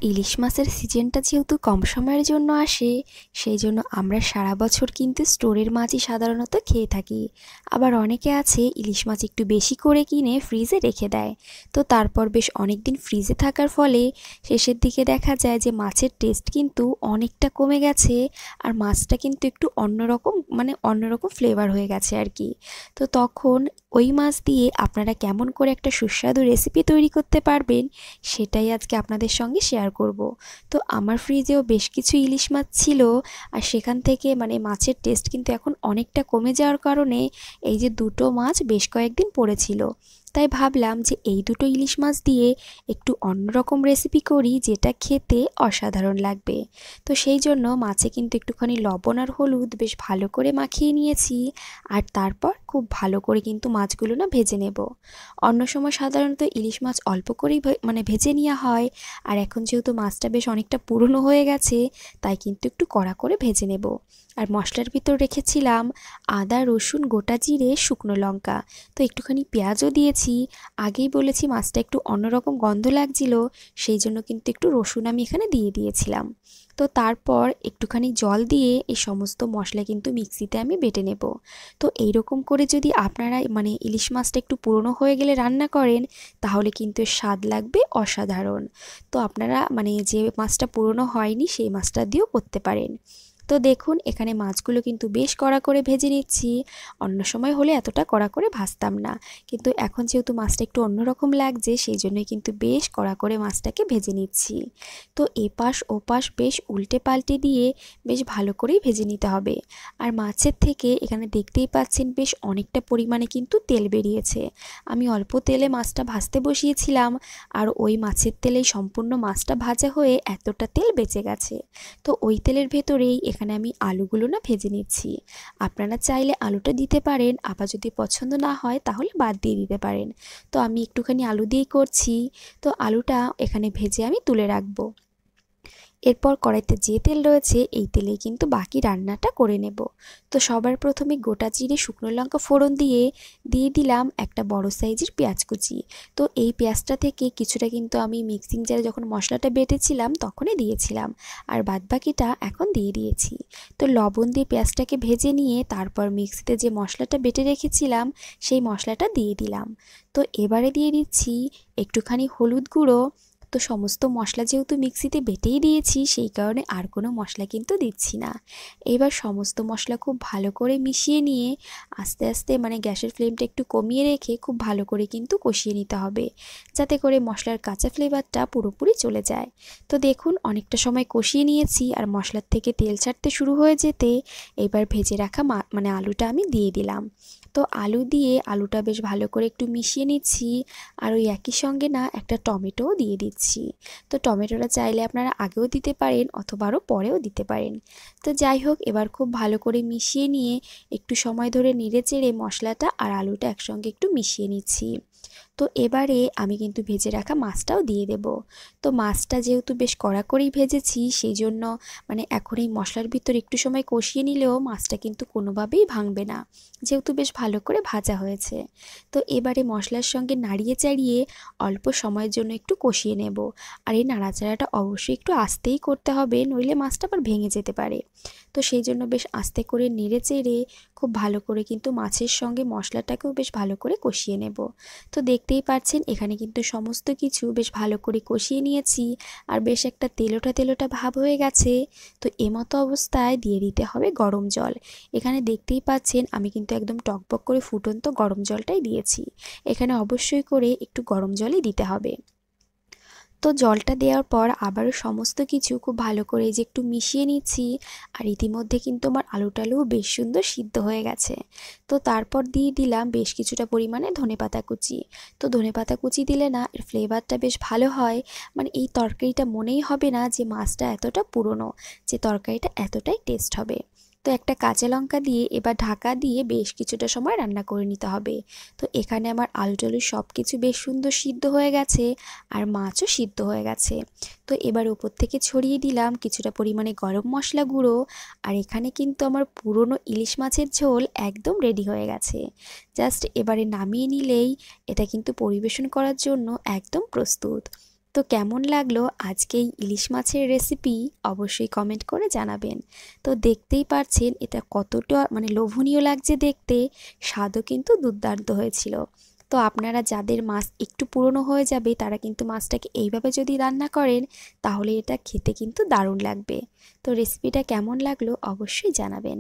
ইলিশ মাছের সিজনটা যেহেতু কম সময়ের জন্য আসে, সেই জন্য আমরা সারা বছর কিন্তু স্টোরের মাছই সাধারণত খেয়ে থাকি। আবার অনেকে আছে ইলিশ মাছ একটু বেশি করে কিনে ফ্রিজে রেখে দেয়। তো তারপর বেশ অনেক দিন ফ্রিজে থাকার ফলে শেষের দিকে দেখা যায় যে মাছের টেস্ট কিন্তু অনেকটা কমে গেছে, আর মাছটা কিন্তু একটু অন্যরকম ফ্লেভার হয়ে গেছে আর কি। তো তখন ওই মাছ দিয়ে আপনারা কেমন করে একটা সুস্বাদু রেসিপি তৈরি করতে পারবেন, সেটাই আজকে আপনাদের সঙ্গে শেয়ার করব। তো আমার ফ্রিজেও বেশ কিছু ইলিশ মাছ ছিল, আর সেখান থেকে মাছের টেস্ট কিন্তু এখন অনেকটা কমে যাওয়ার কারণে এই যে দুটো মাছ বেশ কয়েকদিন পড়েছিল, তাই ভাবলাম যে এই দুটো ইলিশ মাছ দিয়ে একটু অন্যরকম রেসিপি করি, যেটা খেতে অসাধারণ লাগবে। তো সেই জন্য মাছে কিন্তু একটুখানি লবণ আর হলুদ বেশ ভালো করে মাখিয়ে নিয়েছি, আর তারপর খুব ভালো করে কিন্তু মাছগুলো ভেজে নেব। অন্য সময় সাধারণত ইলিশ মাছ অল্প করেই ভেজে নেওয়া হয়, আর এখন যেহেতু মাছটা বেশ অনেকটা পুরনো হয়ে গেছে, তাই কিন্তু একটু কড়া করে ভেজে নেব। আর মশলার ভিতর রেখেছিলাম আদা, রসুন, গোটা জিরে, শুকনো লঙ্কা, তো একটুখানি পেঁয়াজও দিয়েছি। আগেই বলেছি মাছটা একটু অন্যরকম গন্ধ লাগছিল, সেই জন্য কিন্তু একটু রসুন আমি এখানে দিয়ে দিয়েছিলাম। তো তারপর একটুখানি জল দিয়ে এই সমস্ত মশলা কিন্তু মিক্সিতে আমি বেটে নেব। তো এইরকম করে যদি আপনারা ইলিশ মাছটা একটু পুরনো হয়ে গেলে রান্না করেন, তাহলে কিন্তু এর স্বাদ লাগবে অসাধারণ। তো আপনারা যে মাছটা পুরনো হয়নি সেই মাছটা দিয়েও করতে পারেন। তো দেখুন এখানে মাছগুলো কিন্তু বেশ কড়া করে ভেজে নিচ্ছি। অন্য সময় হলে এতটা কড়া করে ভাজতাম না, কিন্তু এখন যেহেতু মাছটা একটু অন্যরকম লাগছে, সেই জন্যই কিন্তু বেশ কড়া করে মাছটাকে ভেজে নিচ্ছি। তো এপাশ ওপাশ বেশ উল্টে পাল্টে দিয়ে বেশ ভালো করেই ভেজে নিতে হবে। আর মাছের থেকে এখানে দেখতেই পাচ্ছেন বেশ অনেকটা পরিমাণে কিন্তু তেল বেরিয়েছে। আমি অল্প তেলে মাছটা ভাজতে বসিয়েছিলাম, আর ওই মাছের তেলেই সম্পূর্ণ মাছটা ভাজা হয়ে এতটা তেল বেঁচে গেছে। তো ওই তেলের ভেতরেই এখানে আমি আলুগুলো ভেজে নিচ্ছি। আপনারা চাইলে আলুটা দিতে পারেন, আবার যদি পছন্দ না হয় তাহলে বাদ দিয়ে দিতে পারেন। তো আমি একটুখানি আলু দিয়েই করছি। তো আলুটা এখানে ভেজে আমি তুলে রাখবো। এরপর কড়াইতে যে তেল রয়েছে এই তেলেই কিন্তু বাকি রান্নাটা করে নেব। তো সবার প্রথমে গোটা জিরে, শুকনো লঙ্কা ফোড়ন দিয়ে দিলাম একটা বড় সাইজের পেঁয়াজ কুচি। তো এই পেঁয়াজটা থেকে কিছুটা কিন্তু আমি মিক্সিং জারে যখন মশলাটা বেটেছিলাম তখনই দিয়েছিলাম, আর বাদবাকিটা এখন দিয়ে দিয়েছি। তো লবণ দিয়ে পেঁয়াজটাকে ভেজে নিয়ে তারপর মিক্সিতে যে মশলাটা বেটে রেখেছিলাম সেই মশলাটা দিয়ে দিলাম। তো এবারে দিয়ে দিচ্ছি একটুখানি হলুদ গুঁড়ো। তো সমস্ত মশলা যেহেতু মিক্সিতে বেটেই দিয়েছি, সেই কারণে আর কোনো মশলা কিন্তু দিচ্ছি না। এবার সমস্ত মশলা খুব ভালো করে মিশিয়ে নিয়ে আস্তে আস্তে গ্যাসের ফ্লেমটা একটু কমিয়ে রেখে খুব ভালো করে কিন্তু কষিয়ে নিতে হবে, যাতে করে মশলার কাঁচা ফ্লেভারটা পুরোপুরি চলে যায়। তো দেখুন অনেকটা সময় কষিয়ে নিয়েছি, আর মশলার থেকে তেল ছাড়তে শুরু হয়ে যেতে এবার ভেজে রাখা আলুটা আমি দিয়ে দিলাম। তো আলু দিয়ে আলুটা বেশ ভালো করে একটু মিশিয়ে নিচ্ছি, আর ওই একই সঙ্গে একটা টমেটোও দিয়ে দিচ্ছি। তো টমেটোটা চাইলে আপনারা আগেও দিতে পারেন অথবা আরও পরেও দিতে পারেন। তো যাই হোক, এবার খুব ভালো করে মিশিয়ে নিয়ে একটু সময় ধরে নেড়ে চেড়ে মশলাটা আর আলুটা একসঙ্গে একটু মিশিয়ে নিচ্ছি। তো এবারে আমি কিন্তু ভেজে রাখা মাছটাও দিয়ে দেব। তো মাছটা যেহেতু বেশ কড়া করেই ভেজেছি, সেই জন্য এখন এই মশলার ভিতর একটু সময় কষিয়ে নিলেও মাছটা কিন্তু কোনোভাবেই ভাঙবে না, যেহেতু বেশ ভালো করে ভাজা হয়েছে। তো এবারে মশলার সঙ্গে নাড়িয়ে চাড়িয়ে অল্প সময়ের জন্য একটু কষিয়ে নেব। আর এই নাড়াচাড়াটা অবশ্যই একটু আস্তেই করতে হবে, নইলে মাছটা আবার ভেঙে যেতে পারে। তো সেই জন্য বেশ আস্তে করে নেড়ে চেড়ে খুব ভালো করে কিন্তু মাছের সঙ্গে মশলাটাকেও বেশ ভালো করে কষিয়ে নেব। তো দেখতেই পাচ্ছেন এখানে কিন্তু সমস্ত কিছু বেশ ভালো করে কষিয়ে নিয়েছি, আর বেশ একটা তেলোটা তেলোটা ভাব হয়ে গেছে। তো এমতো অবস্থায় দিয়ে দিতে হবে গরম জল। এখানে দেখতেই পাচ্ছেন আমি কিন্তু একদম টকবক করে ফুটন্ত গরম জলটাই দিয়েছি। এখানে অবশ্যই করে একটু গরম জলই দিতে হবে। তো জলটা দেওয়ার পর আবারও সমস্ত কিছু খুব ভালো করে যে একটু মিশিয়ে নিচ্ছি, আর ইতিমধ্যে কিন্তু আমার আলুটালুও বেশ সুন্দর সিদ্ধ হয়ে গেছে। তো তারপর দিয়ে দিলাম বেশ কিছুটা পরিমাণে ধনেপাতা কুচি। তো ধনেপাতা কুচি দিলে এর ফ্লেভারটা বেশ ভালো হয়, এই তরকারিটা মনেই হবে না যে মাছটা এতটা পুরনো, যে তরকারিটা এতটাই টেস্ট হবে। তো একটা কাঁচা লঙ্কা দিয়ে এবার ঢাকা দিয়ে বেশ কিছুটা সময় রান্না করে নিতে হবে। তো এখানে আমার আলু টালু সব কিছু বেশ সুন্দর সিদ্ধ হয়ে গেছে, আর মাছও সিদ্ধ হয়ে গেছে। তো এবার উপর থেকে ছড়িয়ে দিলাম কিছুটা পরিমাণে গরম মশলা গুঁড়ো, আর এখানে কিন্তু আমার পুরনো ইলিশ মাছের ঝোল একদম রেডি হয়ে গেছে। জাস্ট এবারে নামিয়ে নিলেই এটা কিন্তু পরিবেশন করার জন্য একদম প্রস্তুত। তো কেমন লাগলো আজকে এই ইলিশ মাছের রেসিপি অবশ্যই কমেন্ট করে জানাবেন। তো দেখতেই পারছেন এটা কতটা মানে লোভনীয় লাগছে দেখতে, স্বাদও কিন্তু দুর্দান্ত হয়েছিল। তো আপনারা যাদের মাছ একটু পুরনো হয়ে যাবে তারা কিন্তু মাছটাকে এইভাবে যদি রান্না করেন তাহলে এটা খেতে কিন্তু দারুণ লাগবে। তো রেসিপিটা কেমন লাগলো অবশ্যই জানাবেন।